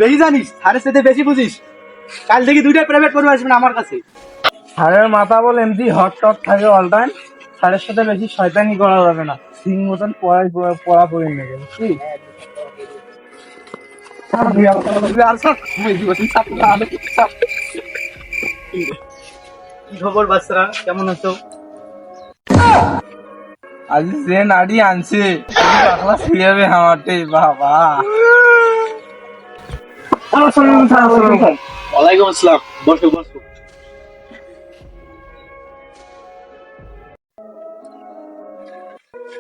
বেশি জানিস, স্যারের সাথে বেশি বুঝিস। কাল থেকে দুইটা প্রাইভেট পড়বে আসবে না আমার কাছে। স্যারের মাথা বল এমনি হট টট থাকে অল টাইম। স্যারের সাথে বেশি শয়তানি করা যাবে না, ঠিক মতন পড়া পড়ে নেবে বুঝলি। কি খবর বাচ্চারা, কেমন আছো? আজ যে নাড়ি আনছে পাগলা ছিড়াবে আমারটাই বাবা। ওয়ালাইকুম আসসালাম, বসো বসো।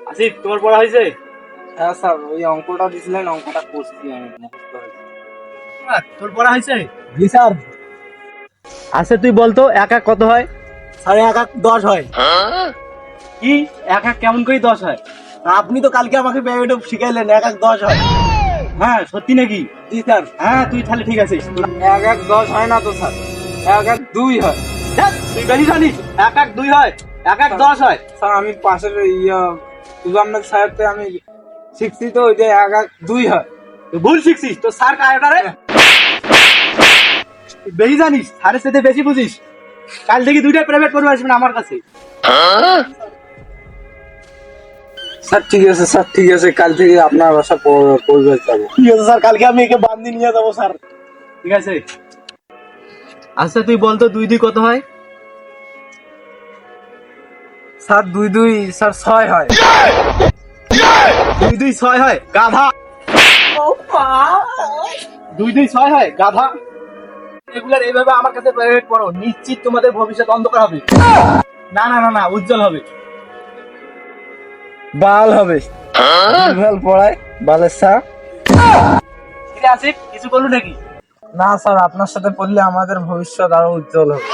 আসিফ, তোমার পড়া হয়েছে? হ্যাঁ স্যার, ওই অঙ্কটা দিছিলেন, অঙ্কটা করছি আমি, মুখস্থ হয়েছে। তোর পড়া হয়েছে? জি স্যার। আচ্ছা তুই বলতো এক এক কত হয়? সাড়ে 10 হয়। কি এক এক কেমন করে 10 হয়? আপনি তো কালকে আমাকে প্রাইভেটে শিখাইলেন 10 হয়। হ্যাঁ সত্যি নাকি? জি স্যার। হ্যাঁ তুই তাহলে ঠিক আছিস। 10 হয় না তো স্যার, 2 হয়। ধ্যাৎ, তুই বেশি জানিস। এক এক 2 হয়, এক এক 10 হয়। স্যার আমি পাশের সুজামনাথ সাহেবকে আমি শিখছি তো, ওইটা 2 হয়। তুই ভুল শিখছিস, তো স্যার কায়টা রে। তুই বেশি জানিস, স্যারের সাথে বেশি বুঝিস। কাল থেকে দুইটা প্রাইভেট পড়বে আসবে না আমার কাছে। স্যার ঠিক আছে, স্যার ঠিক আছে, কাল থেকে আপনার বাসা পরিবার যাবো। ঠিক আছে স্যার, কালকে আমি একে বান্ধি নিয়ে যাবো স্যার। ঠিক আছে। আচ্ছা তুই বলতো 2 2 কত হয়? স্যার 2 স্যার 6 হয়। 2 2 6 হয় গাধা। 2 2 6 হয় গাধা। রেগুলার এইভাবে আমার কাছে প্রাইভেট পড়ো, নিশ্চিত তোমাদের ভবিষ্যৎ অন্ধকার হবে। না না না না, উজ্জ্বল হবে। বাল হবে। ভাল পড়ায় বালের স্যার। ঠিক আছে, কিছু বলু নাকি? না স্যার, আপনার সাথে পড়লে আমাদের ভবিষ্যৎ আরো উজ্জ্বল হবে।